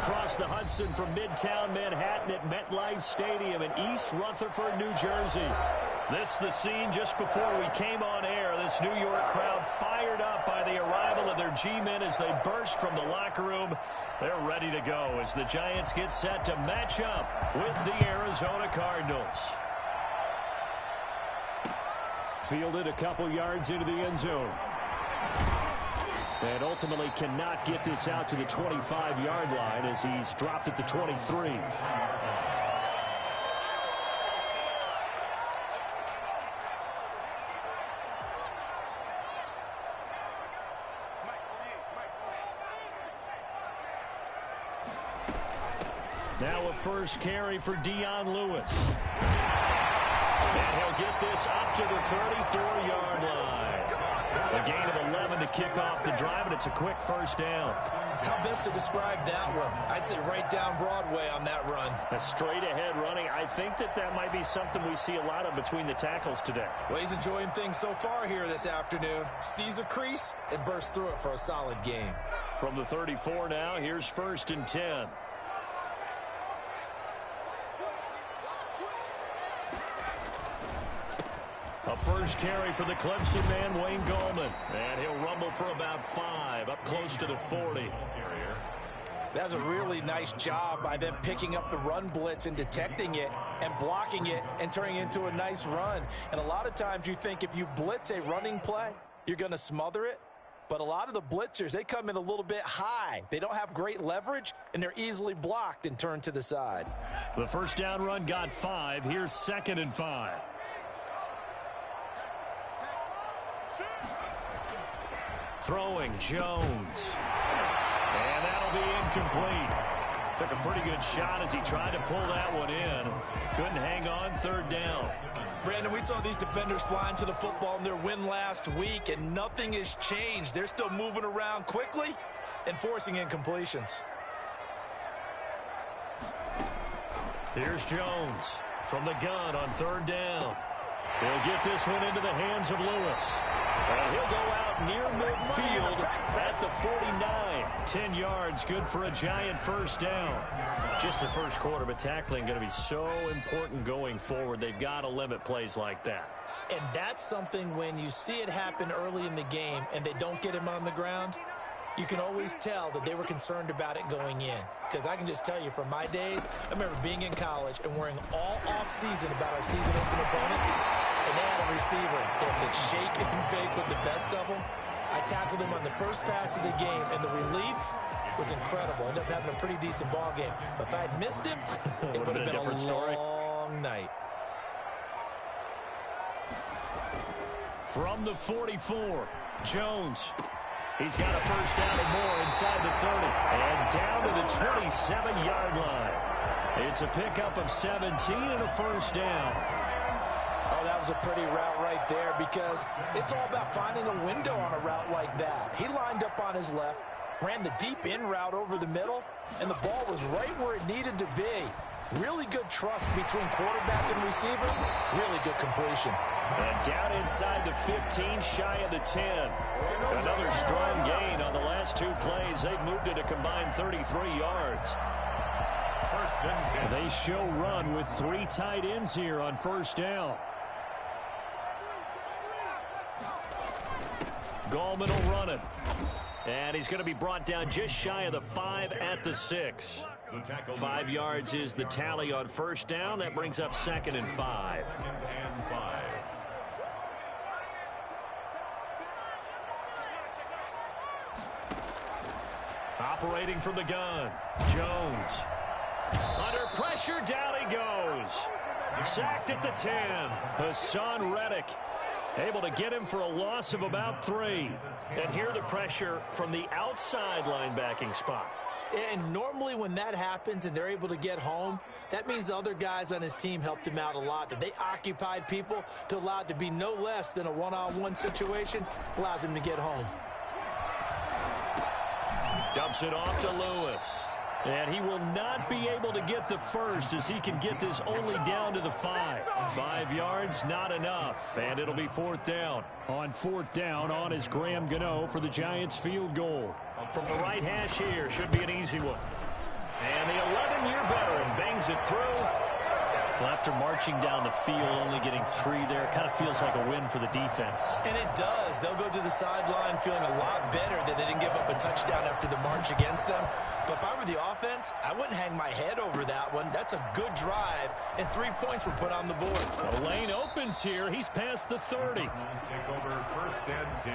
across the Hudson from Midtown Manhattan at MetLife Stadium in East Rutherford, New Jersey. This the scene just before we came on air. This New York crowd fired up by the arrival of their G-men as they burst from the locker room. They're ready to go as the Giants get set to match up with the Arizona Cardinals. Fielded a couple yards into the end zone. And ultimately cannot get this out to the 25-yard line as he's dropped at the 23. Now a first carry for Dion Lewis. And he'll get this up to the 34-yard line. A gain of 11 to kick off the drive, and it's a quick first down. How best to describe that one? I'd say right down Broadway on that run. A straight-ahead running. I think that might be something we see a lot of between the tackles today. Well, he's enjoying things so far here this afternoon. Sees a crease and bursts through it for a solid game. From the 34 now, here's 1st and 10. A first carry for the Clemson man, Wayne Gallman. And he'll rumble for about 5, up close to the 40. That's a really nice job by them picking up the run blitz and detecting it and blocking it and turning it into a nice run. And a lot of times you think if you blitz a running play, you're going to smother it. But a lot of the blitzers, they come in a little bit high. They don't have great leverage, and they're easily blocked and turned to the side. The first down run got 5. Here's 2nd and 5. Throwing Jones. And that'll be incomplete. Took a pretty good shot as he tried to pull that one in. Couldn't hang on, 3rd down. Brandon, we saw these defenders flying to the football in their win last week, and nothing has changed. They're still moving around quickly and forcing incompletions. Here's Jones from the gun on 3rd down. He'll get this one into the hands of Lewis. And he'll go out near midfield at the 49. 10 yards, good for a Giant first down. Just the first quarter, but tackling going to be so important going forward. They've got to limit plays like that. And that's something when you see it happen early in the game and they don't get him on the ground, you can always tell that they were concerned about it going in. Because I can just tell you from my days, I remember being in college and worrying all off-season about our season-opening opponent. And they had a receiver that could shake and bake with the best of them. I tackled him on the first pass of the game, and the relief was incredible. Ended up having a pretty decent ball game. But if I had missed him, it would have been a different story. Long night. From the 44, Jones. He's got a first down and more inside the 30. And down to the 27-yard line. It's a pickup of 17 and a first down. Oh, that was a pretty route right there because it's all about finding a window on a route like that. He lined up on his left, ran the deep in route over the middle, and the ball was right where it needed to be. Really good trust between quarterback and receiver. Really good completion. And down inside the 15, shy of the 10. Another strong gain on the last 2 plays. They've moved it a combined 33 yards. First and 10. They show run with 3 tight ends here on first down. Gallman will run it. And he's going to be brought down just shy of the 5 at the 6. 5 yards is the tally on first down. That brings up 2nd and 5. Operating from the gun, Jones. Under pressure, down he goes. Sacked at the 10. Hassan Reddick able to get him for a loss of about 3. And here the pressure from the outside linebacking spot. And normally when that happens and they're able to get home, that means the other guys on his team helped him out a lot. That they occupied people to allow it to be no less than a one-on-one situation, allows him to get home. Dumps it off to Lewis. And he will not be able to get the first as he can get this only down to the 5. 5 yards, not enough. And it'll be 4th down. On 4th down, on is Graham Gano for the Giants field goal. From the right hash here, should be an easy one. pushes it through. Well, after marching down the field, only getting 3 there, it kind of feels like a win for the defense. And it does. They'll go to the sideline feeling a lot better that they didn't give up a touchdown after the march against them. But if I were the offense, I wouldn't hang my head over that one. That's a good drive, and 3 points were put on the board. The lane opens here. He's past the 30. Take over 1st and 10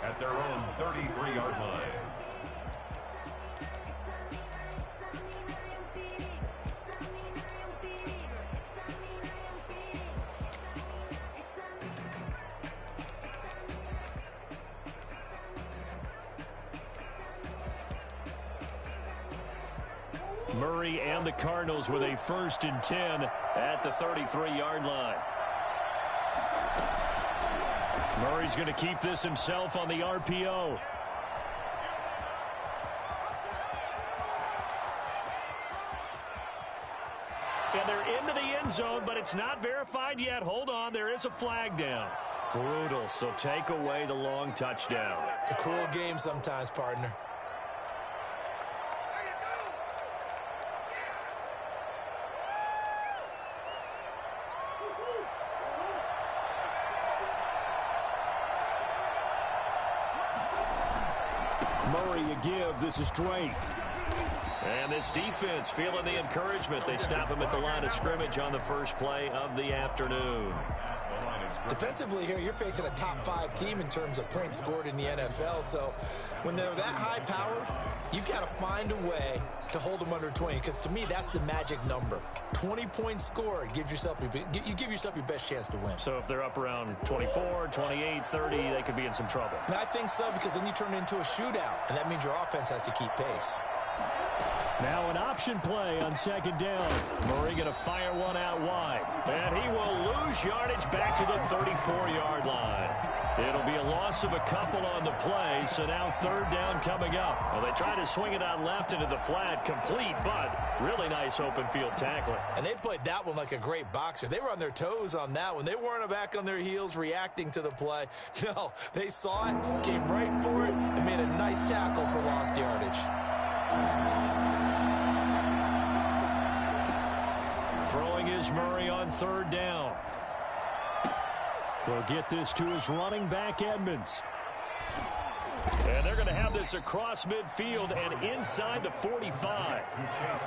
at their own 33-yard line. Murray and the Cardinals with a 1st and 10 at the 33-yard line. Murray's going to keep this himself on the RPO. And they're into the end zone, but it's not verified yet. Hold on, there is a flag down. Brutal, so take away the long touchdown. It's a cruel game sometimes, partner. Murray a give. This is Drake. And this defense feeling the encouragement. They stop him at the line of scrimmage on the first play of the afternoon. Defensively here, you're facing a top 5 team in terms of points scored in the NFL. So when they're that high-powered, you've got to find a way to hold them under 20, because to me, that's the magic number. 20 points scored gives yourself you give yourself your best chance to win. So if they're up around 24, 28, 30, they could be in some trouble. And I think so, because then you turn it into a shootout, and that means your offense has to keep pace. Now an option play on 2nd down. Murray going to fire one out wide. And he will lose yardage back to the 34-yard line. It'll be a loss of a couple on the play, so now 3rd down coming up. Well, they try to swing it on left into the flat, complete, but really nice open field tackling. And they played that one like a great boxer. They were on their toes on that one. They weren't back on their heels reacting to the play. No, they saw it, came right for it, and made a nice tackle for lost yardage. Throwing is Murray on 3rd down. Will get this to his running back, Edmonds. And they're going to have this across midfield and inside the 45.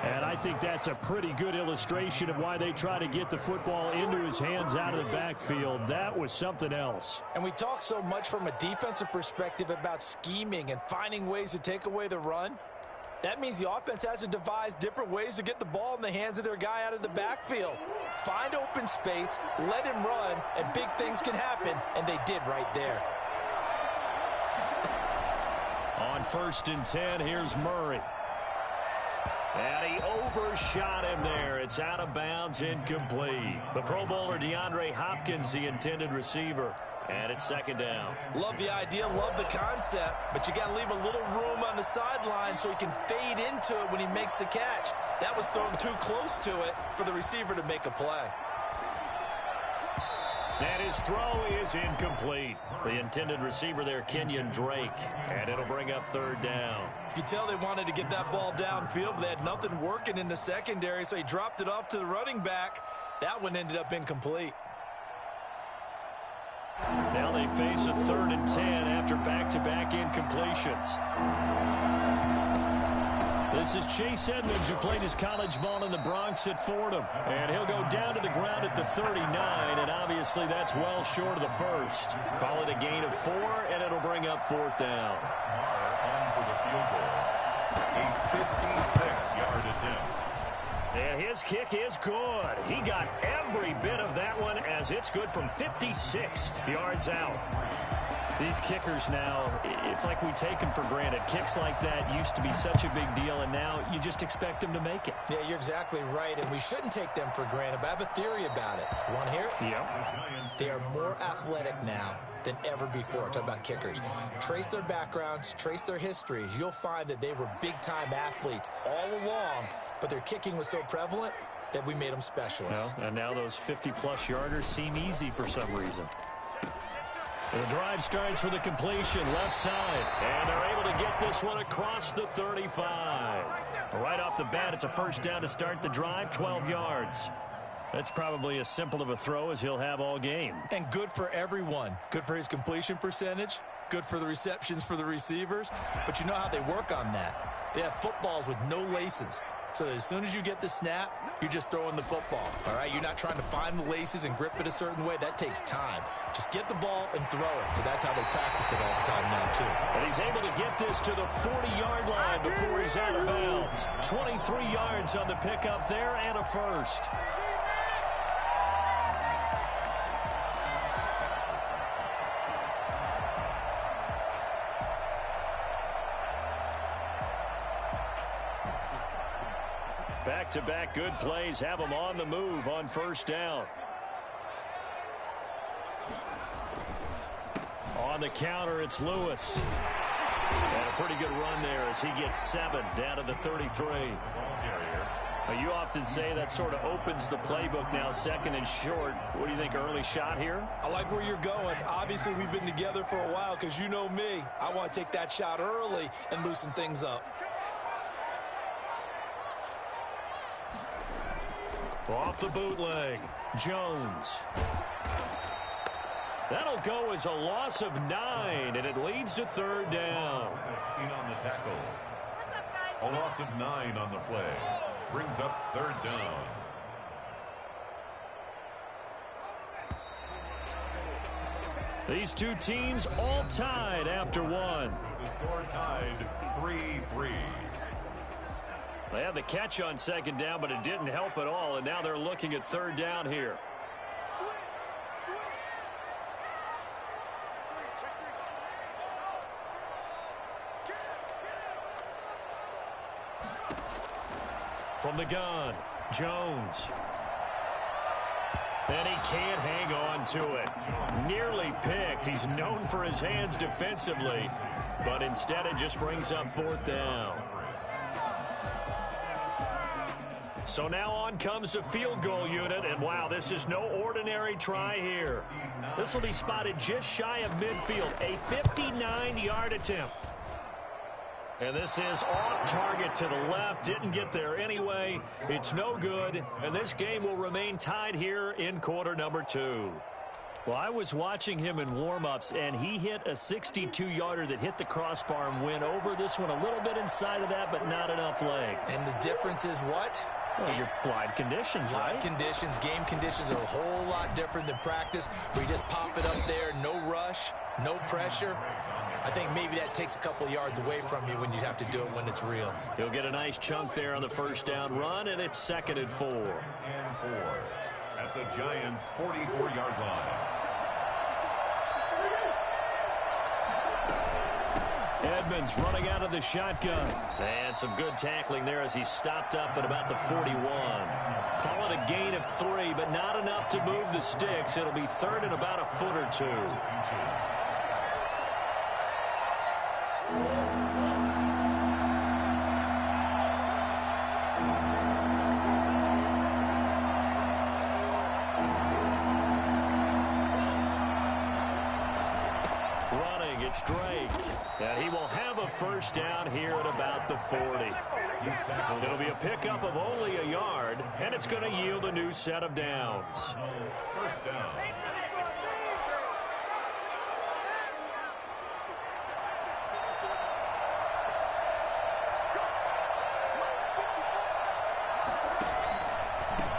And I think that's a pretty good illustration of why they try to get the football into his hands out of the backfield. That was something else. And we talk so much from a defensive perspective about scheming and finding ways to take away the run. That means the offense has to devise different ways to get the ball in the hands of their guy out of the backfield. Find open space, let him run, and big things can happen, and they did right there. On 1st and 10, here's Murray. And he overshot him there. It's out of bounds, incomplete. The Pro Bowler DeAndre Hopkins, the intended receiver. And it's 2nd down. Love the idea, love the concept, but you got to leave a little room on the sideline so he can fade into it when he makes the catch. That was thrown too close to it for the receiver to make a play. And his throw is incomplete. The intended receiver there, Kenyon Drake. And it'll bring up 3rd down. You can tell they wanted to get that ball downfield, but they had nothing working in the secondary, so he dropped it off to the running back. That one ended up incomplete. Now they face a 3rd and 10 after back-to-back incompletions. This is Chase Edmonds, who played his college ball in the Bronx at Fordham. And he'll go down to the ground at the 39, and obviously that's well short of the first. Call it a gain of 4, and it'll bring up 4th down. On for the field goal. A 56-yard attempt. And his kick is good. He got every bit of that one, as it's good from 56 yards out. These kickers now, it's like we take them for granted. Kicks like that used to be such a big deal, and now you just expect them to make it. Yeah, you're exactly right, and we shouldn't take them for granted, but I have a theory about it. You want to hear it? Yep. They are more athletic now than ever before. Talk about kickers. Trace their backgrounds, trace their histories. You'll find that they were big-time athletes all along, but their kicking was so prevalent that we made them specialists. Well, and now those 50-plus yarders seem easy for some reason. The drive starts with a completion left side, and they're able to get this one across the 35. Right off the bat, it's a first down to start the drive, 12 yards. That's probably as simple of a throw as he'll have all game. And good for everyone. Good for his completion percentage. Good for the receptions for the receivers. But you know how they work on that. They have footballs with no laces. So that as soon as you get the snap, you're just throwing the football. All right? You're not trying to find the laces and grip it a certain way. That takes time. Just get the ball and throw it. So that's how they practice it all the time now, too. And he's able to get this to the 40-yard line before he's out of bounds. 23 yards on the pickup there and a first. Back-to-back good plays have him on the move on first down. On the counter, it's Lewis. And a pretty good run there as he gets 7 down to the 33. Now, you often say that sort of opens the playbook now, second and short. What do you think, early shot here? I like where you're going. Obviously, we've been together for a while because you know me. I want to take that shot early and loosen things up. Off the bootleg, Jones. That'll go as a loss of 9, and it leads to third down. 15 on the tackle. A loss of 9 on the play. Brings up third down. These two teams all tied after one. The score tied 3-3. They had the catch on second down, but it didn't help at all, and now they're looking at third down here. From the gun, Jones. And he can't hang on to it. Nearly picked. He's known for his hands defensively, but instead it just brings up fourth down. So now on comes the field goal unit, and wow, this is no ordinary try here. This will be spotted just shy of midfield, a 59-yard attempt. And this is off target to the left, didn't get there anyway. It's no good, and this game will remain tied here in quarter number 2. Well, I was watching him in warm-ups, and he hit a 62-yarder that hit the crossbar and went over. This one a little bit inside of that, but not enough leg. And the difference is what? Well, your live conditions, right? Live conditions, game conditions are a whole lot different than practice, where you just pop it up there, no rush, no pressure. I think maybe that takes a couple of yards away from you when you have to do it when it's real. He'll get a nice chunk there on the first down run, and it's 2nd and 4. And 4 at the Giants' 44-yard line. Edmonds running out of the shotgun. And some good tackling there as he stopped up at about the 41. Call it a gain of 3, but not enough to move the sticks. It'll be third and about a foot or 2. Running, it's Drake. And he will have a first down here at about the 40. It'll be a pickup of only a yard, and it's going to yield a new set of downs. First down.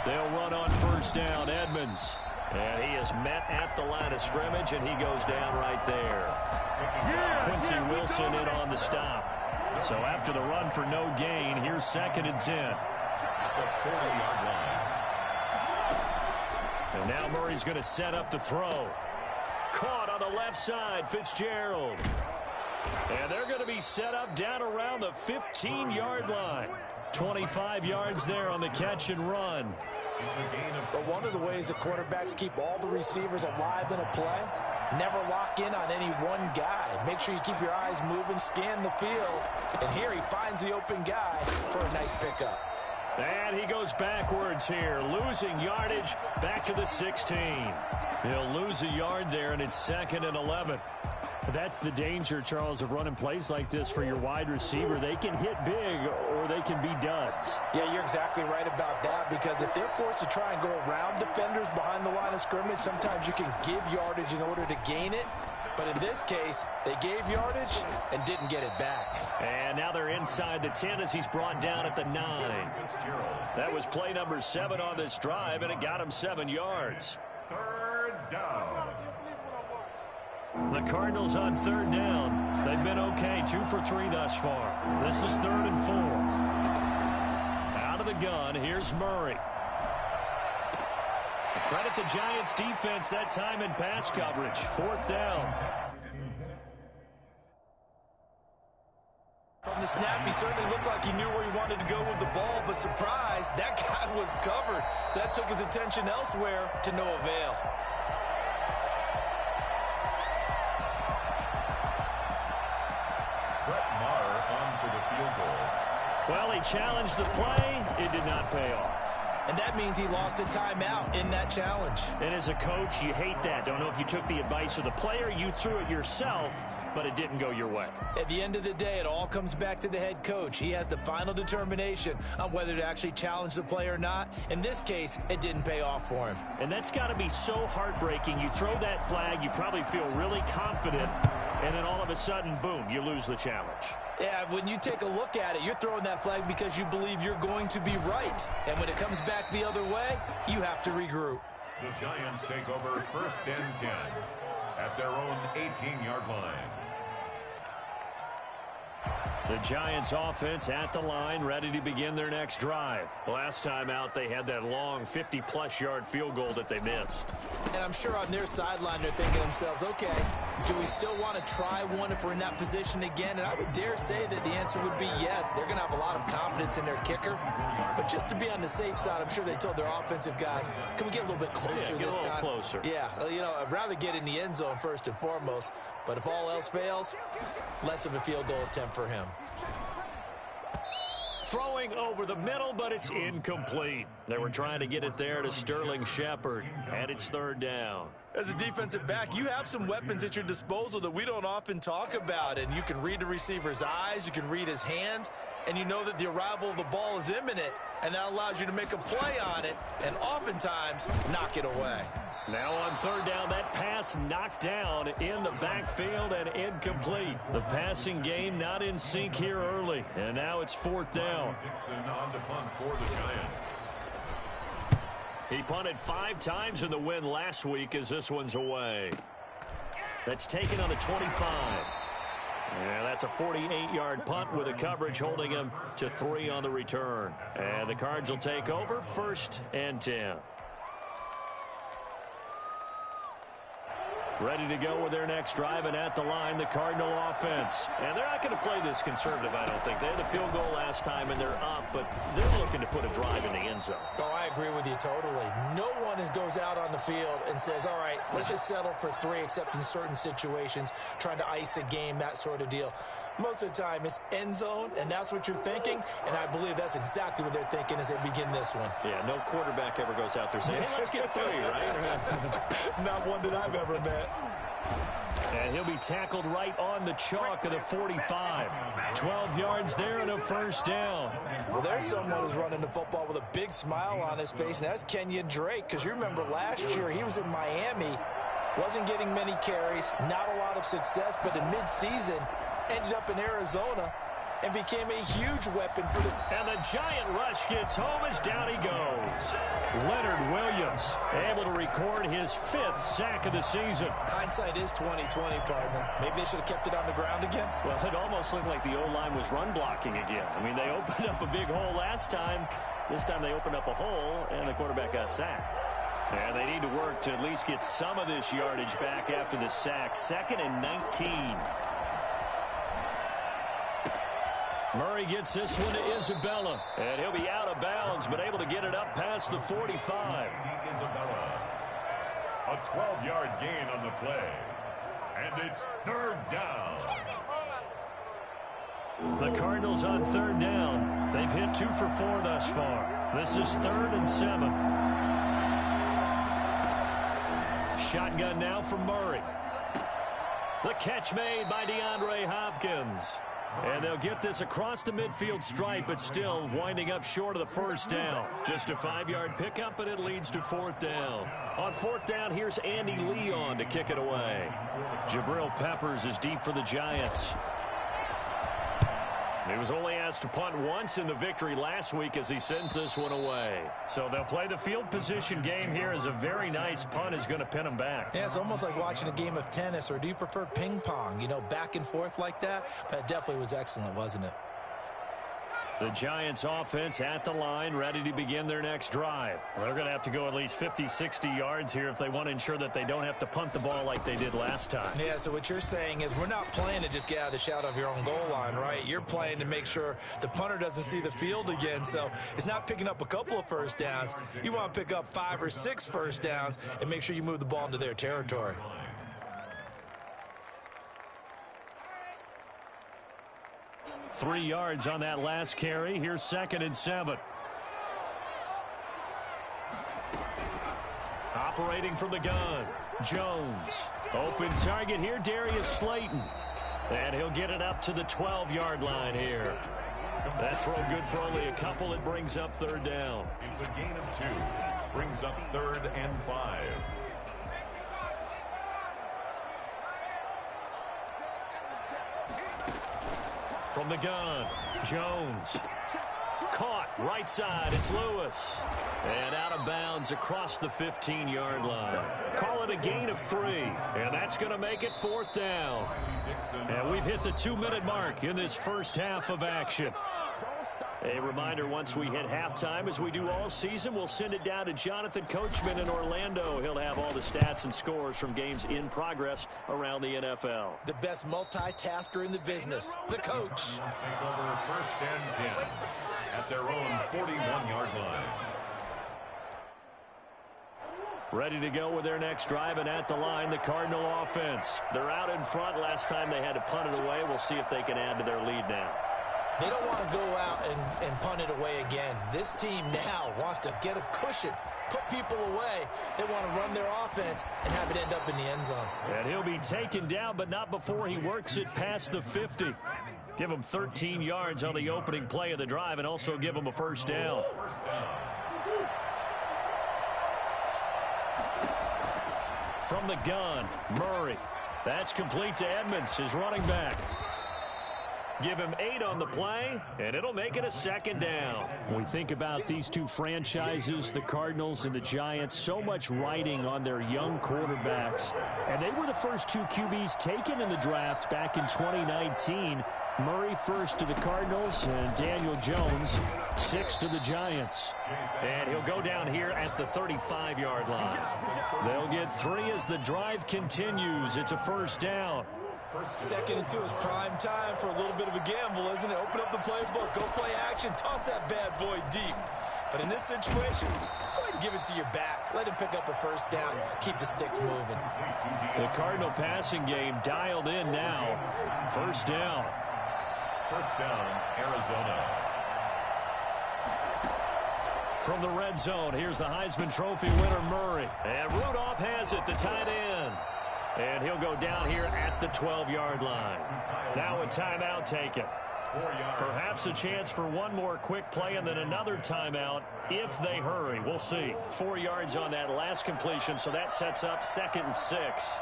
They'll run on first down, Edmonds. And he is met at the line of scrimmage, and he goes down right there. Quincy Wilson in on the stop. So after the run for no gain, here's 2nd and 10. The 40-yard line. And now Murray's going to set up to throw. Caught on the left side, Fitzgerald. And they're going to be set up down around the 15-yard line. 25 yards there on the catch and run. But one of the ways the quarterbacks keep all the receivers alive in a play, never lock in on any one guy. Make sure you keep your eyes moving, scan the field. And here he finds the open guy for a nice pickup. And he goes backwards here, losing yardage back to the 16. He'll lose a yard there, and it's 2nd and 11. That's the danger, Charles, of running plays like this for your wide receiver. They can hit big or they can be duds. Yeah, you're exactly right about that, because if they're forced to try and go around defenders behind the line of scrimmage, sometimes you can give yardage in order to gain it. But in this case, they gave yardage and didn't get it back. And now they're inside the 10 as he's brought down at the 9. That was play number 7 on this drive, and it got him 7 yards. Third down. The Cardinals on 3rd down. They've been okay, 2 for 3 thus far. This is 3rd and 4. Out of the gun, here's Murray. Credit the Giants defense that time in pass coverage. 4th down. From the snap, he certainly looked like he knew where he wanted to go with the ball, but surprise, that guy was covered. So that took his attention elsewhere to no avail. Brett Maher on for the field goal. Well, he challenged the play. It did not pay off. And that means he lost a timeout in that challenge. And as a coach, you hate that. Don't know if you took the advice of the player, you threw it yourself, but it didn't go your way. At the end of the day, it all comes back to the head coach. He has the final determination on whether to actually challenge the play or not. In this case, it didn't pay off for him. And that's got to be so heartbreaking. You throw that flag, you probably feel really confident, and then all of a sudden, boom, you lose the challenge. Yeah, when you take a look at it, you're throwing that flag because you believe you're going to be right. And when it comes back the other way, you have to regroup. The Giants take over 1st and 10 at their own 18-yard line. The Giants offense at the line, ready to begin their next drive. Last time out, they had that long 50-plus yard field goal that they missed. And I'm sure on their sideline, they're thinking to themselves, okay, do we still want to try one if we're in that position again? And I would dare say that the answer would be yes. They're going to have a lot of confidence in their kicker. But just to be on the safe side, I'm sure they told their offensive guys, can we get a little bit closer this time? Closer. Yeah, you know, I'd rather get in the end zone first and foremost. But if all else fails, less of a field goal attempt for him. Throwing over the middle, but it's incomplete. They were trying to get it there to Sterling Shepard, and it's 3rd down. As a defensive back, you have some weapons at your disposal that we don't often talk about, and you can read the receiver's eyes, you can read his hands, and you know that the arrival of the ball is imminent, and that allows you to make a play on it, and oftentimes knock it away. Now on 3rd down, that pass knocked down in the backfield and incomplete. The passing game not in sync here early, and now it's 4th down. Dixon on to punt for the Giants. He punted 5 times in the win last week as this one's away. That's taken on the 25. Yeah, that's a 48-yard punt with a coverage holding him to 3 on the return. And the Cards will take over 1st and 10. Ready to go with their next drive, and at the line, the Cardinal offense. And they're not going to play this conservative, I don't think. They had a field goal last time, and they're up, but they're looking to put a drive in the end zone. Oh, I agree with you totally. No one goes out on the field and says, all right, let's just settle for 3, except in certain situations, trying to ice a game, that sort of deal. Most of the time, it's end zone, and that's what you're thinking, and I believe that's exactly what they're thinking as they begin this one. Yeah, no quarterback ever goes out there saying, hey, let's get 3, right? Not one that I've ever met. And he'll be tackled right on the chalk of the 45. 12 yards there and a 1st down. Well, there's someone who's running the football with a big smile on his face, and that's Kenyon Drake, because you remember last year he was in Miami, wasn't getting many carries, not a lot of success, but in midseason, ended up in Arizona and became a huge weapon for the... And the giant rush gets home as down he goes. Leonard Williams able to record his 5th sack of the season. Hindsight is 20/20, partner. Maybe they should have kept it on the ground again. Well, it almost looked like the O-line was run blocking again. I mean, they opened up a big hole last time. This time they opened up a hole, and the quarterback got sacked. And they need to work to at least get some of this yardage back after the sack. 2nd and 19. Murray gets this one to Isabella, and he'll be out of bounds, but able to get it up past the 45. Isabella. A 12-yard gain on the play. And it's 3rd down. The Cardinals on 3rd down. They've hit 2 for 4 thus far. This is 3rd and 7. Shotgun now for Murray. The catch made by DeAndre Hopkins. And they'll get this across the midfield stripe, but still winding up short of the first down. Just a 5-yard pickup, and it leads to 4th down. On 4th down, here's Andy Leon to kick it away. Jabril Peppers is deep for the Giants. He was only asked to punt once in the victory last week as he sends this one away. So they'll play the field position game here as a very nice punt is going to pin them back. Yeah, it's almost like watching a game of tennis, or do you prefer ping pong, you know, back and forth like that? But it definitely was excellent, wasn't it? The Giants offense at the line, ready to begin their next drive. They're going to have to go at least 50, 60 yards here if they want to ensure that they don't have to punt the ball like they did last time. Yeah, so what you're saying is we're not playing to just get out of the shadow of your own goal line, right? You're playing to make sure the punter doesn't see the field again. So it's not picking up a couple of first downs. You want to pick up 5 or 6 first downs and make sure you move the ball into their territory. Three yards on that last carry. Here's 2nd and 7. Operating from the gun, Jones. Open target here, Darius Slayton. And he'll get it up to the 12-yard line here. That throw good for only a couple. It brings up 3rd down. It's a gain of 2. Brings up 3rd and 5. From the gun, Jones. Caught, right side, it's Lewis. And out of bounds across the 15-yard line. Call it a gain of 3, and that's going to make it 4th down. And we've hit the 2-minute mark in this first half of action. A reminder, once we hit halftime, as we do all season, we'll send it down to Jonathan Coachman in Orlando. He'll have all the stats and scores from games in progress around the NFL. The best multitasker in the business, the coach. Take over 1st and 10 at their own 41-yard line. Ready to go with their next drive, and at the line, the Cardinal offense. They're out in front. Last time they had to punt it away. We'll see if they can add to their lead now. They don't want to go out and punt it away again. This team now wants to get a cushion, put people away. They want to run their offense and have it end up in the end zone. And he'll be taken down, but not before he works it past the 50. Give him 13 yards on the opening play of the drive and also give him a first down. From the gun, Murray. That's complete to Edmonds, his running back. Give him 8 on the play, and it'll make it a 2nd down. When we think about these two franchises, the Cardinals and the Giants, so much riding on their young quarterbacks. And they were the first 2 QBs taken in the draft back in 2019. Murray first to the Cardinals, and Daniel Jones 6th to the Giants. And he'll go down here at the 35-yard line. They'll get 3 as the drive continues. It's a first down. 2nd and 2 is prime time for a little bit of a gamble, isn't it? Open up the playbook, go play action, toss that bad boy deep. But in this situation, go ahead and give it to your back. Let him pick up a first down, keep the sticks moving. The Cardinal passing game dialed in now. First down. First down, Arizona. From the red zone, here's the Heisman Trophy winner, Murray. And Rudolph has it, the tight end. And he'll go down here at the 12-yard line. Now a timeout taken. Perhaps a chance for one more quick play and then another timeout if they hurry. We'll see. 4 yards on that last completion, so that sets up 2nd and 6.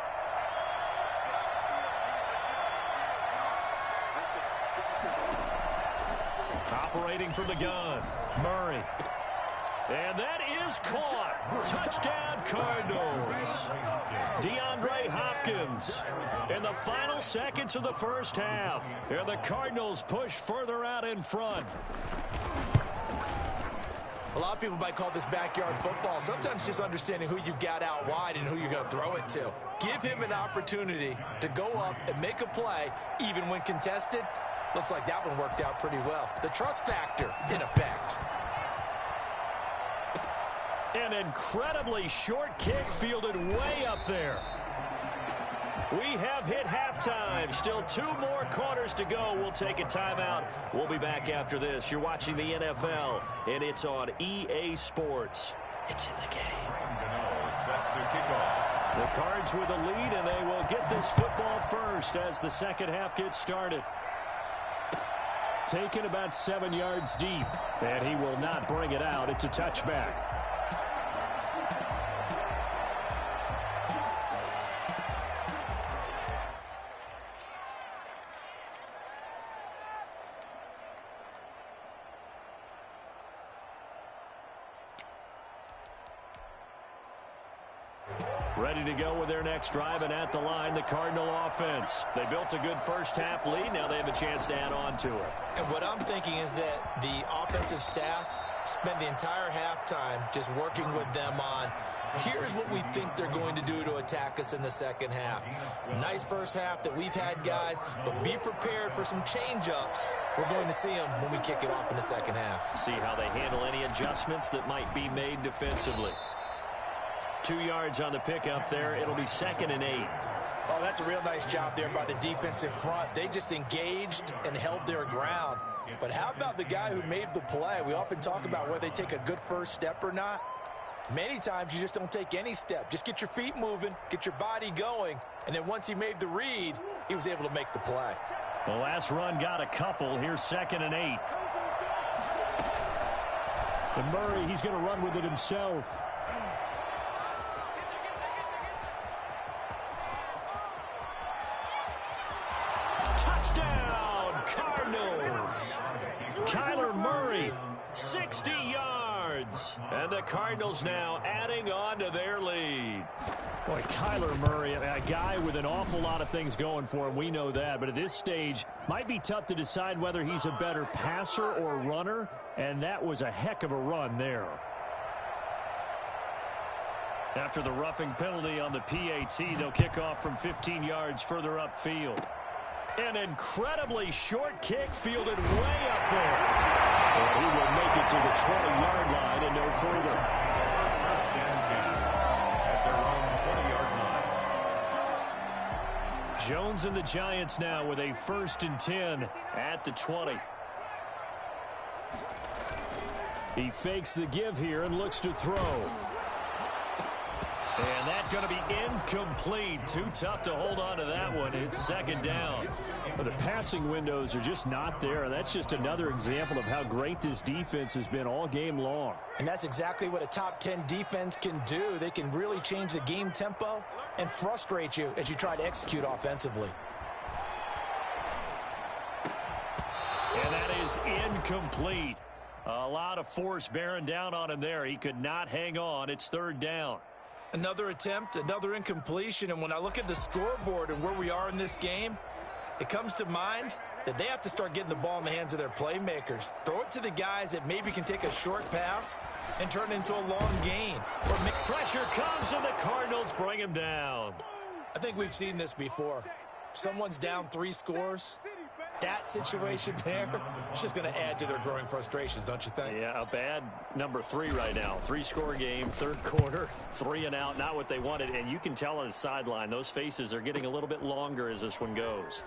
Operating from the gun, Murray. And that is caught. Touchdown, Cardinals. DeAndre Hopkins in the final seconds of the first half. And the Cardinals push further out in front. A lot of people might call this backyard football. Sometimes just understanding who you've got out wide and who you're going to throw it to. Give him an opportunity to go up and make a play, even when contested. Looks like that one worked out pretty well. The trust factor in effect. An incredibly short kick fielded way up there. We have hit halftime. Still 2 more quarters to go. We'll take a timeout. We'll be back after this. You're watching the NFL, and it's on EA Sports. It's in the game. Set to kick off. The Cards with a lead, and they will get this football first as the second half gets started. Taken about 7 yards deep, and he will not bring it out. It's a touchback. Ready to go with their next drive, and at the line, the Cardinal offense. They built a good first-half lead. Now they have a chance to add on to it. And what I'm thinking is that the offensive staff spent the entire halftime just working with them on, here's what we think they're going to do to attack us in the second half. Nice first half that we've had, guys, but be prepared for some change-ups. We're going to see them when we kick it off in the second half. See how they handle any adjustments that might be made defensively. 2 yards on the pickup there. It'll be 2nd and 8. Oh, that's a real nice job there by the defensive front. They just engaged and held their ground. But how about the guy who made the play? We often talk about whether they take a good first step or not. Many times you just don't take any step. Just get your feet moving, get your body going, and then once he made the read, he was able to make the play. The last run got a couple. Here's 2nd and 8. And Murray, he's going to run with it himself. Touchdown, Cardinals. Kyler Murray, 60 yards. And the Cardinals now adding on to their lead. Boy, Kyler Murray, a guy with an awful lot of things going for him. We know that. But at this stage, might be tough to decide whether he's a better passer or runner. And that was a heck of a run there. After the roughing penalty on the PAT, they'll kick off from 15 yards further upfield. An incredibly short kick fielded way up there. And he will make it to the 20-yard line and no further. Jones and the Giants now with a 1st and 10 at the 20. He fakes the give here and looks to throw. And that's going to be incomplete. Too tough to hold on to that one. It's 2nd down. Well, the passing windows are just not there. And that's just another example of how great this defense has been all game long. And that's exactly what a top 10 defense can do. They can really change the game tempo and frustrate you as you try to execute offensively. And that is incomplete. A lot of force bearing down on him there. He could not hang on. It's 3rd down. Another attempt, another incompletion, and when I look at the scoreboard and where we are in this game, it comes to mind that they have to start getting the ball in the hands of their playmakers. Throw it to the guys that maybe can take a short pass and turn it into a long gain. Pressure comes, and the Cardinals bring him down. I think we've seen this before. Someone's down 3 scores. That situation there is just going to add to their growing frustrations, don't you think? Yeah, a bad number 3 right now. 3-score game, 3rd quarter, 3 and out, not what they wanted. And you can tell on the sideline, those faces are getting a little bit longer as this one goes.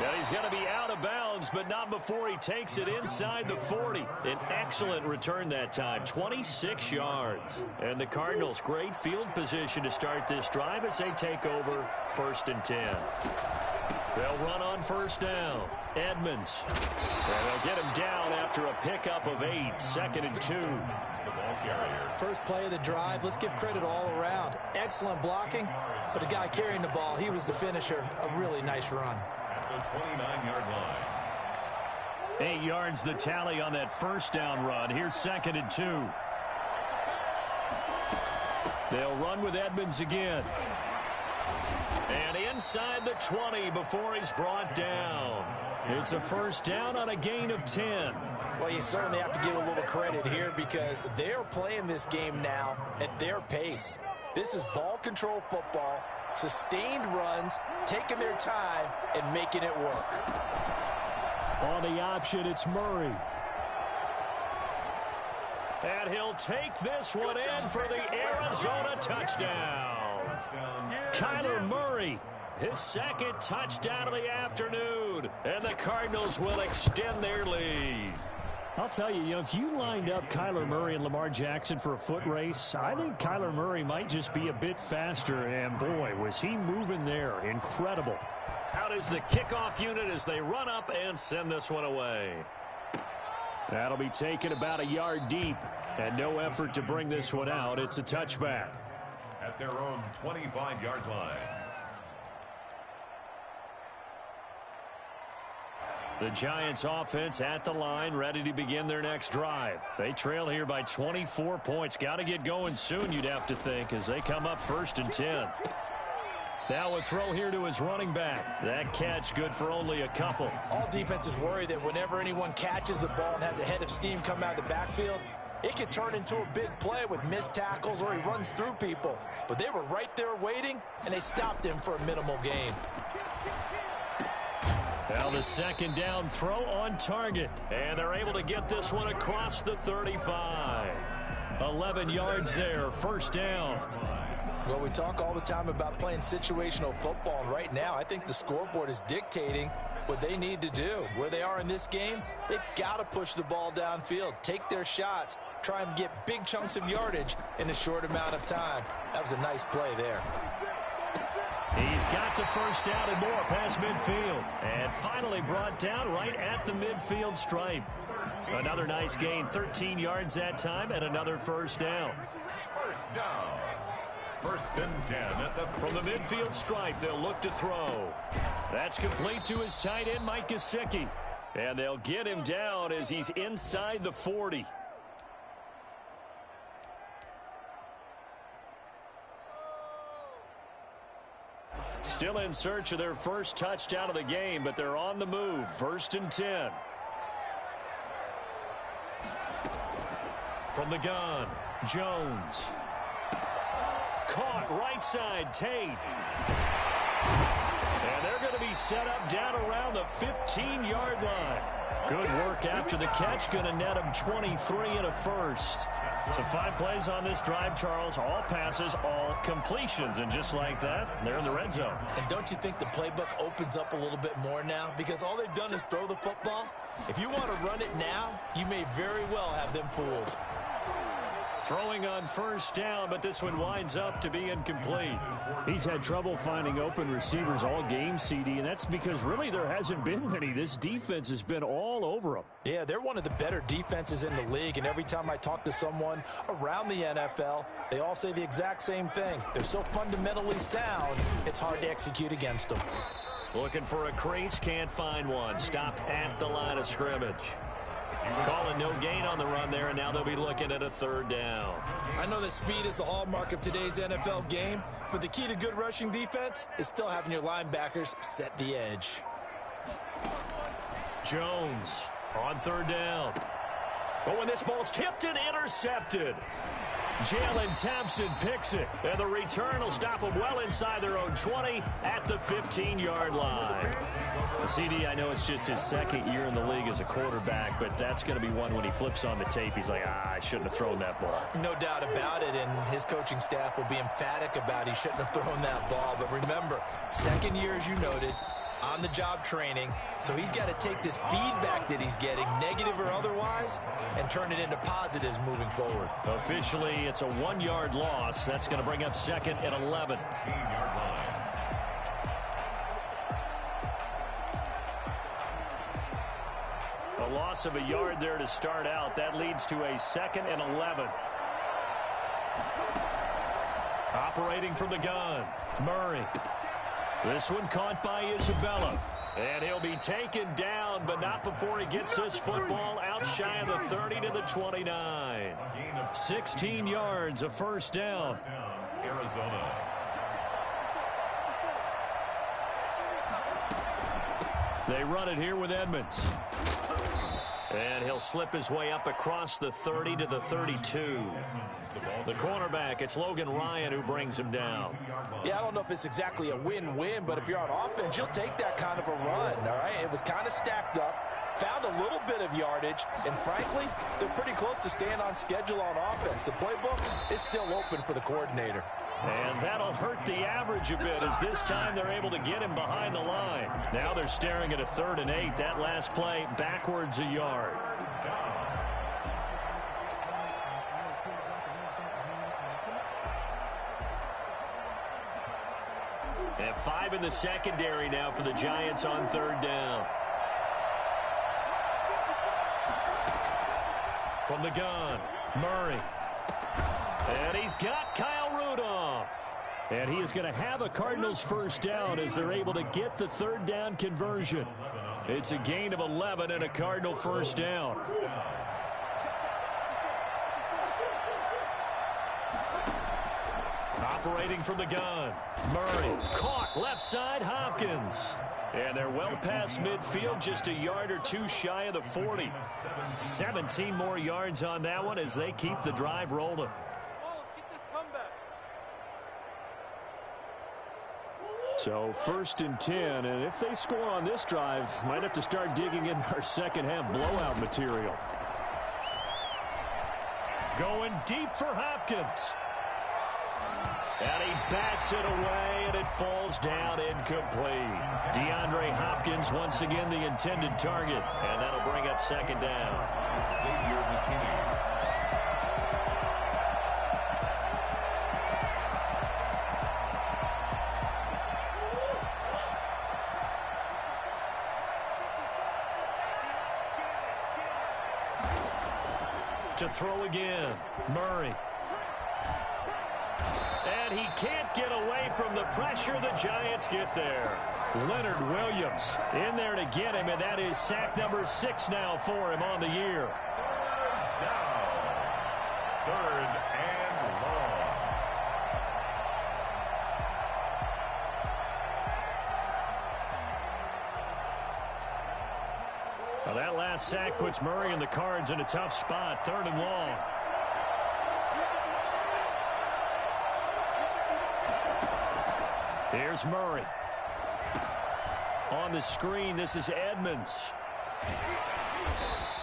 And he's going to be out of bounds, but not before he takes it inside the 40. An excellent return that time, 26 yards. And the Cardinals, great field position to start this drive as they take over 1st and 10. They'll run on 1st down. Edmonds. And they'll get him down after a pickup of 8, 2nd and 2. First play of the drive, let's give credit all around. Excellent blocking, but the guy carrying the ball, he was the finisher. A really nice run. 29-yard line. 8 yards the tally on that 1st down run. Here's 2nd and 2. They'll run with Edmonds again. And inside the 20 before he's brought down. It's a 1st down on a gain of 10. Well, you certainly have to give a little credit here because they're playing this game now at their pace. This is ball control football. Sustained runs, taking their time, and making it work. On the option, it's Murray. And he'll take this one in for the Arizona touchdown. Kyler Murray, his 2nd touchdown of the afternoon. And the Cardinals will extend their lead. I'll tell you, if you lined up Kyler Murray and Lamar Jackson for a foot race, I think Kyler Murray might just be a bit faster, and boy, was he moving there. Incredible. Out is the kickoff unit as they run up and send this one away. That'll be taken about a yard deep, and no effort to bring this one out. It's a touchback. At their own 25-yard line. The Giants offense at the line, ready to begin their next drive. They trail here by 24 points. Got to get going soon, you'd have to think, as they come up 1st and 10. Now a throw here to his running back. That catch good for only a couple. All defenses worry that whenever anyone catches the ball and has a head of steam come out of the backfield, it could turn into a big play with missed tackles or he runs through people. But they were right there waiting, and they stopped him for a minimal gain. Now the 2nd down throw on target. And they're able to get this one across the 35. 11 yards there, 1st down. Well, we talk all the time about playing situational football, and right now I think the scoreboard is dictating what they need to do. Where they are in this game, they've got to push the ball downfield, take their shots, try and get big chunks of yardage in a short amount of time. That was a nice play there. He's got the 1st down and more past midfield. And finally brought down right at the midfield stripe. Another nice gain, 13 yards that time, and another 1st down. 1st down. 1st and 10 at the... From the midfield stripe, they'll look to throw. That's complete to his tight end, Mike Gesicki. And they'll get him down as he's inside the 40. Still in search of their first touchdown of the game, but they're on the move. 1st and 10. From the gun, Jones. Caught right side, Tate. And they're going to be set up down around the 15-yard line. Good work after the catch. Going to net him 23 and a 1st. So 5 plays on this drive, Charles. All passes, all completions. And just like that, they're in the red zone. And don't you think the playbook opens up a little bit more now? Because all they've done is throw the football. If you want to run it now, you may very well have them fooled. Throwing on 1st down, but this one winds up to be incomplete. He's had trouble finding open receivers all game, CD, and that's because really there hasn't been many. This defense has been all over them. Yeah, they're one of the better defenses in the league, and every time I talk to someone around the NFL, they all say the exact same thing. They're so fundamentally sound, it's hard to execute against them. Looking for a crease, can't find one. Stopped at the line of scrimmage. Calling no gain on the run there, and now they'll be looking at a 3rd down. I know that speed is the hallmark of today's NFL game, but the key to good rushing defense is still having your linebackers set the edge. Jones on 3rd down. But when this ball's tipped and intercepted, Jalen Thompson picks it, and the return will stop them well inside their own 20 at the 15-yard line. CD, I know it's just his 2nd year in the league as a quarterback, but that's going to be one when he flips on the tape. He's like, I shouldn't have thrown that ball. No doubt about it, and his coaching staff will be emphatic about he shouldn't have thrown that ball. But remember, 2nd year, as you noted, on-the-job training, so he's got to take this feedback that he's getting, negative or otherwise, and turn it into positives moving forward. Officially, it's a 1-yard loss. That's going to bring up 2nd and 11. 15-yard line. A loss of a yard there to start out. That leads to a 2nd and 11. Operating from the gun, Murray. This one caught by Isabella. And he'll be taken down, but not before he gets this football out shy of the 30 to the 29. 16 yards, a 1st down. Arizona. They run it here with Edmonds. And he'll slip his way up across the 30 to the 32. The cornerback, it's Logan Ryan who brings him down. Yeah, I don't know if it's exactly a win-win, but if you're on offense, you'll take that kind of a run, all right? It was kind of stacked up, found a little bit of yardage, and frankly, they're pretty close to staying on schedule on offense. The playbook is still open for the coordinator. And that'll hurt the average a bit as this time they're able to get him behind the line. Now they're staring at a 3rd and 8. That last play backwards a yard. And 5 in the secondary now for the Giants on 3rd down. From the gun, Murray. And he's got Kyle Rudolph. And he is going to have a Cardinals 1st down as they're able to get the 3rd down conversion. It's a gain of 11 and a Cardinal 1st down. Operating from the gun, Murray. Caught left side, Hopkins. And they're well past midfield, just a yard or two shy of the 40. 17 more yards on that one as they keep the drive rolling. So 1st and 10, and if they score on this drive, might have to start digging in our second half blowout material. Going deep for Hopkins. And he bats it away, and it falls down incomplete. DeAndre Hopkins once again the intended target, and that'll bring up 2nd down. Xavier McKinney. To throw again, Murray. And he can't get away from the pressure. The Giants get there. Leonard Williams in there to get him, and that is sack number 6 now for him on the year. Down. 3rd and long. Now that last sack puts Murray and the Cards in a tough spot. 3rd and long. Here's Murray. On the screen, this is Edmonds.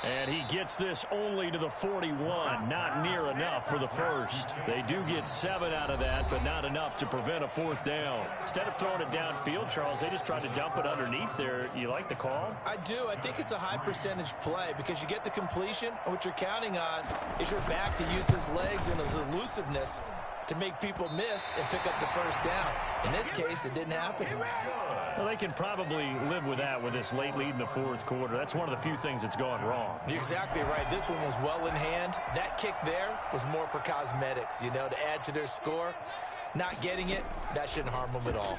And he gets this only to the 41. Not near enough for the 1st. They do get 7 out of that, but not enough to prevent a 4th down. Instead of throwing it downfield, Charles, they just tried to dump it underneath there. You like the call? I do. I think it's a high percentage play because you get the completion, and what you're counting on is your back to use his legs and his elusiveness to make people miss and pick up the 1st down. In this case, it didn't happen. Well, they can probably live with that with this late lead in the 4th quarter. That's one of the few things that's gone wrong. You're exactly right. This one was well in hand. That kick there was more for cosmetics, you know, to add to their score. Not getting it, that shouldn't harm them at all.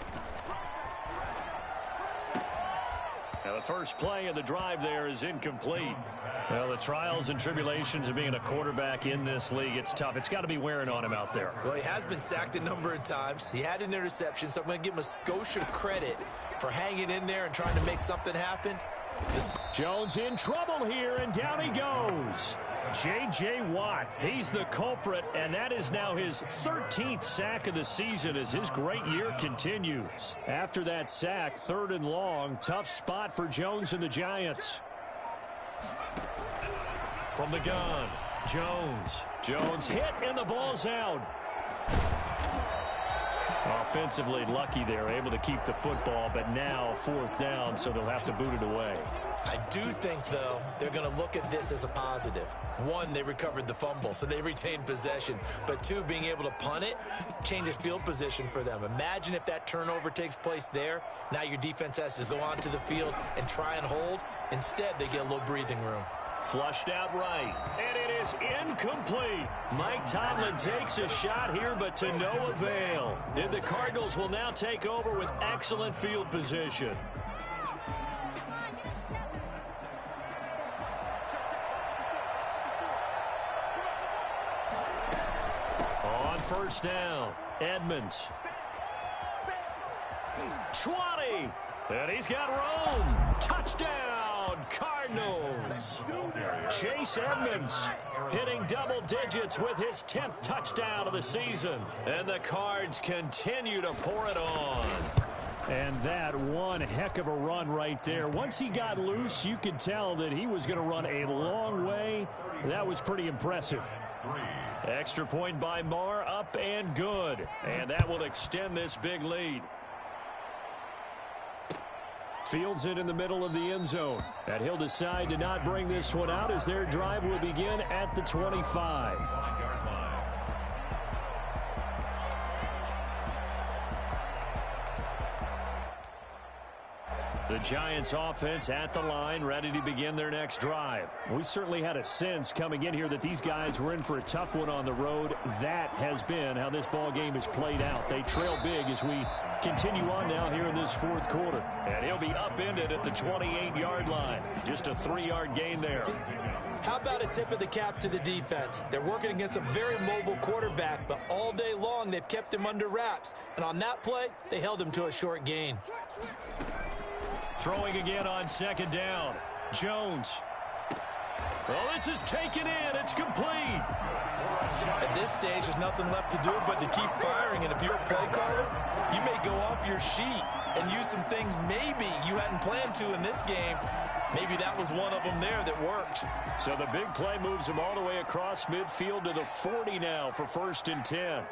Now the first play of the drive there is incomplete. Well, the trials and tribulations of being a quarterback in this league, it's tough. It's got to be wearing on him out there. Well, he has been sacked a number of times. He had an interception, so I'm going to give him a Scotia credit for hanging in there and trying to make something happen. Jones in trouble here, and down he goes. J.J. Watt, he's the culprit, and that is now his 13th sack of the season as his great year continues. After that sack, 3rd and long, tough spot for Jones and the Giants. From the gun, Jones. Jones hit, and the ball's out. Offensively lucky there, able to keep the football, but now 4th down, so they'll have to boot it away. I do think, though, they're going to look at this as a positive. 1, they recovered the fumble, so they retained possession. But 2, being able to punt it changes field position for them. Imagine if that turnover takes place there. Now your defense has to go onto the field and try and hold. Instead, they get a little breathing room. Flushed out right, and it is incomplete. Mike Tomlin takes a shot here, but to no avail. And the Cardinals will now take over with excellent field position. On 1st down, Edmonds. 20, and he's got room. Touchdown, Cardinals. Chase Edmonds hitting double digits with his 10th touchdown of the season. And the Cards continue to pour it on. And that one heck of a run right there. Once he got loose, you could tell that he was going to run a long way. That was pretty impressive. Extra point by Marr, up and good. And that will extend this big lead. Fields it in the middle of the end zone. And he'll decide to not bring this one out as their drive will begin at the 25. The Giants offense at the line, ready to begin their next drive. We certainly had a sense coming in here that these guys were in for a tough one on the road. That has been how this ball game has played out. They trail big as we continue on now here in this fourth quarter. And he'll be upended at the 28-yard line. Just a 3-yard gain there. How about a tip of the cap to the defense? They're working against a very mobile quarterback, but all day long they've kept him under wraps. And on that play, they held him to a short gain. Throwing again on second down. Jones. Well, this is taken in. It's complete. At this stage, there's nothing left to do but to keep firing. And if you're a play caller, you may go off your sheet and use some things maybe you hadn't planned to in this game. Maybe that was one of them there that worked. So the big play moves him all the way across midfield to the 40 now for 1st and 10.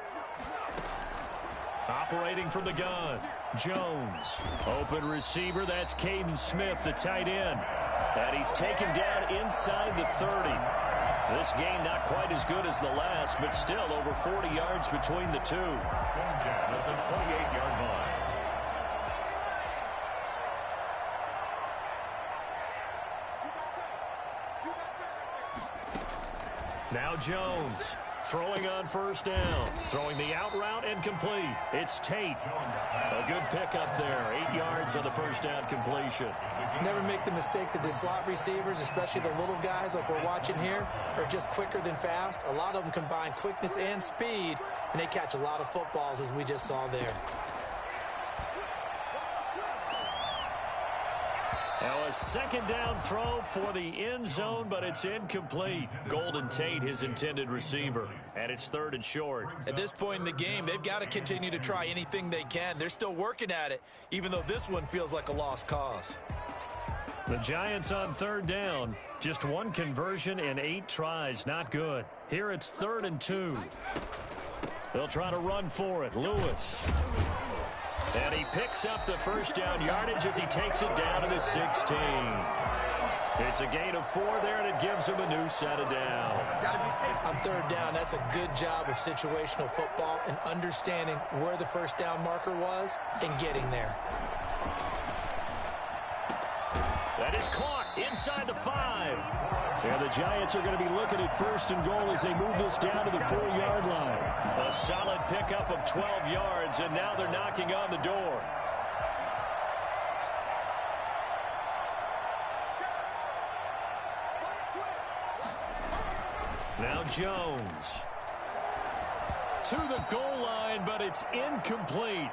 Operating from the gun, Jones. Open receiver, that's Caden Smith, the tight end. And he's taken down inside the 30. This game not quite as good as the last, but still over 40 yards between the two. At the 28-yard line. Now Jones. Throwing on 1st down. Throwing the out route and complete. It's Tate. A good pickup there. 8 yards on the 1st down completion. Never make the mistake that the slot receivers, especially the little guys like we're watching here, are just quicker than fast. A lot of them combine quickness and speed, and they catch a lot of footballs, as we just saw there. Now a 2nd down throw for the end zone, but it's incomplete. Golden Tate, his intended receiver. And it's 3rd and short. At this point in the game, they've got to continue to try anything they can. They're still working at it, even though this one feels like a lost cause. The Giants on 3rd down. Just 1 conversion and 8 tries. Not good. Here it's 3rd and 2. They'll try to run for it. Lewis. And he picks up the 1st down yardage as he takes it down to the 16. It's a gain of 4 there, and it gives him a new set of downs. On 3rd down, that's a good job of situational football and understanding where the 1st down marker was and getting there. That is caught inside the 5. And the Giants are going to be looking at 1st and goal as they move this down to the 4-yard line. A solid pickup of 12 yards, and now they're knocking on the door. Now Jones. To the goal line, but it's incomplete.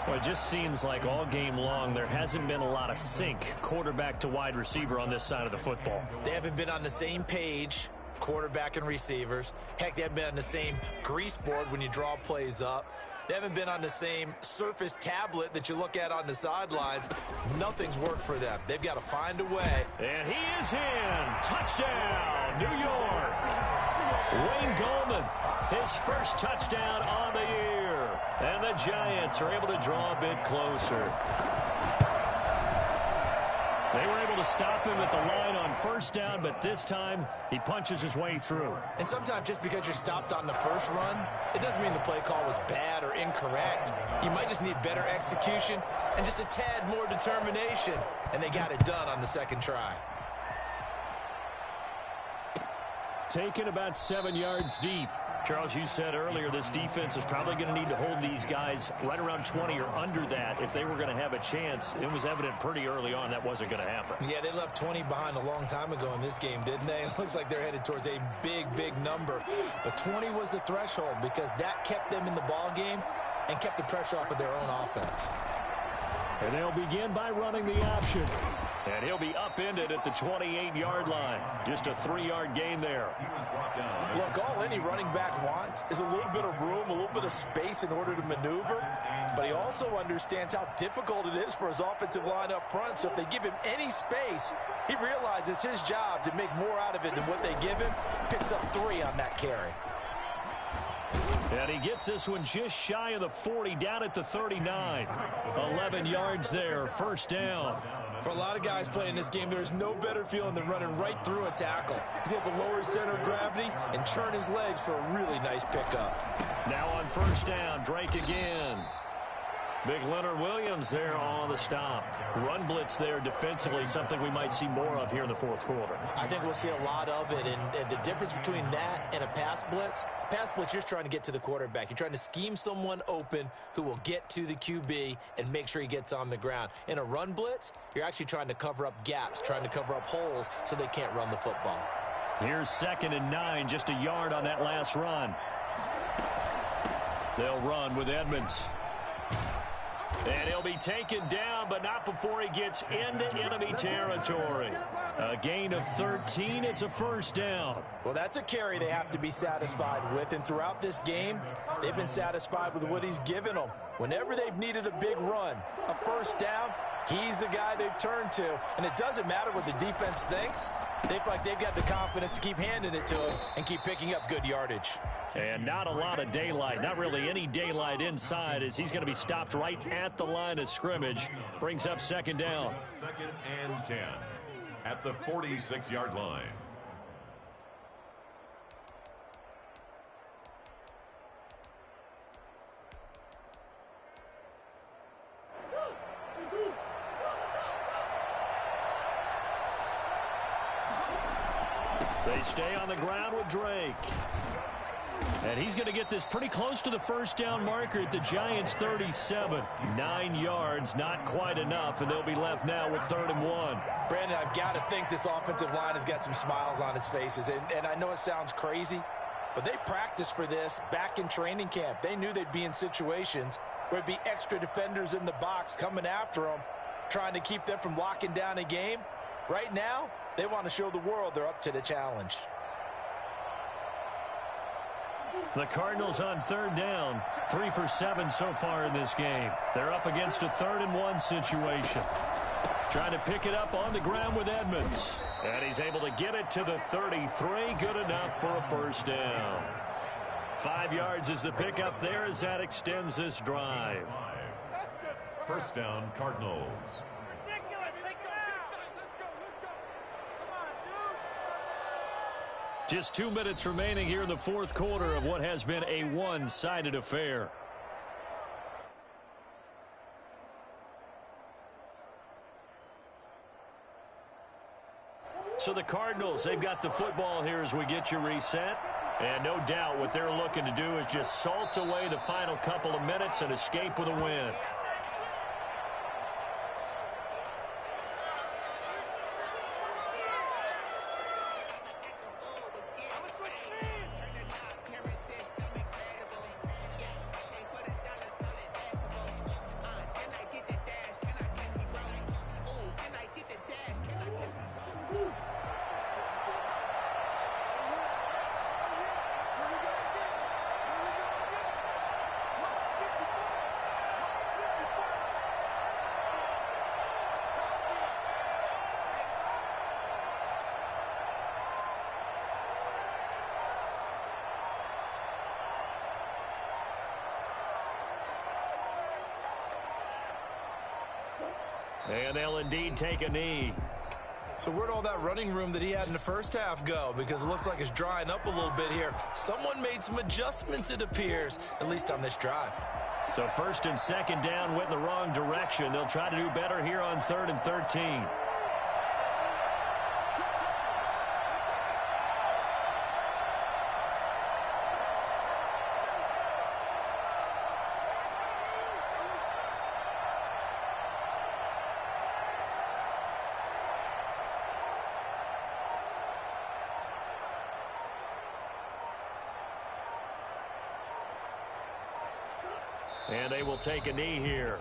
Well, it just seems like all game long there hasn't been a lot of sync quarterback to wide receiver on this side of the football. They haven't been on the same page, quarterback and receivers. Heck, they haven't been on the same grease board when you draw plays up. They haven't been on the same Surface tablet that you look at on the sidelines. Nothing's worked for them. They've got to find a way. And he is in. Touchdown, New York. Wayne Gallman, his first touchdown on the year. And the Giants are able to draw a bit closer. They were able to stop him at the line on 1st down, but this time he punches his way through. And sometimes just because you're stopped on the first run, it doesn't mean the play call was bad or incorrect. You might just need better execution and just a tad more determination. And they got it done on the 2nd try. Taken about 7 yards deep. Charles, you said earlier this defense is probably going to need to hold these guys right around 20 or under that if they were going to have a chance. It was evident pretty early on that wasn't going to happen. Yeah, they left 20 behind a long time ago in this game, didn't they? It looks like they're headed towards a big, big number. But 20 was the threshold because that kept them in the ball game and kept the pressure off of their own offense. And they'll begin by running the option. And he'll be upended at the 28-yard line. Just a 3-yard gain there. Look, all any running back wants is a little bit of room, a little bit of space in order to maneuver. But he also understands how difficult it is for his offensive line up front. So if they give him any space, he realizes his job to make more out of it than what they give him. Picks up 3 on that carry. And he gets this one just shy of the 40, down at the 39. 11 yards there, 1st down. For a lot of guys playing this game, there's no better feeling than running right through a tackle. He's able to lower his center of gravity and turn his legs for a really nice pickup. Now on 1st down, Drake again. Big Leonard Williams there on the stop. Run blitz there defensively, something we might see more of here in the fourth quarter. I think we'll see a lot of it, and the difference between that and a pass blitz, you're trying to get to the quarterback. You're trying to scheme someone open who will get to the QB and make sure he gets on the ground. In a run blitz, you're actually trying to cover up gaps, trying to cover up holes so they can't run the football. Here's 2nd and 9, just a yard on that last run. They'll run with Edmonds. And he'll be taken down, but not before he gets into enemy territory. A gain of 13. It's a first down. Well, that's a carry they have to be satisfied with. And throughout this game, they've been satisfied with what he's given them. Whenever they've needed a big run, a first down, he's the guy they've turned to. And it doesn't matter what the defense thinks. They feel like they've got the confidence to keep handing it to him and keep picking up good yardage. And not a lot of daylight, not really any daylight inside, as he's going to be stopped right at the line of scrimmage. Brings up 2nd down. 2nd and 10 at the 46-yard line. They stay on the ground with Drake. And he's going to get this pretty close to the first down marker at the Giants' 37. 9 yards, not quite enough, and they'll be left now with 3rd and 1. Brandon, I've got to think this offensive line has got some smiles on its faces. And I know it sounds crazy, but they practiced for this back in training camp. They knew they'd be in situations where there'd be extra defenders in the box coming after them, trying to keep them from locking down a game. Right now, they want to show the world they're up to the challenge. The Cardinals on 3rd down, 3 for 7 so far in this game. They're up against a 3rd and 1 situation. Trying to pick it up on the ground with Edmonds. And he's able to get it to the 33. Good enough for a first down. 5 yards is the pickup there as that extends this drive. First down, Cardinals. Just 2 minutes remaining here in the fourth quarter of what has been a one-sided affair. So the Cardinals, they've got the football here as we get you reset. And no doubt what they're looking to do is just salt away the final couple of minutes and escape with a win. And they'll indeed take a knee. So where'd all that running room that he had in the first half go? Because it looks like it's drying up a little bit here. Someone made some adjustments, it appears, at least on this drive. So 1st and 2nd down went in the wrong direction. They'll try to do better here on 3rd and 13. And they will take a knee here.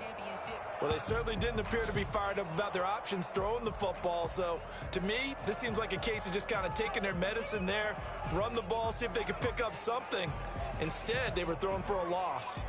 Well, they certainly didn't appear to be fired up about their options throwing the football. So, to me, this seems like a case of just kind of taking their medicine there, run the ball, see if they could pick up something. Instead, they were throwing for a loss.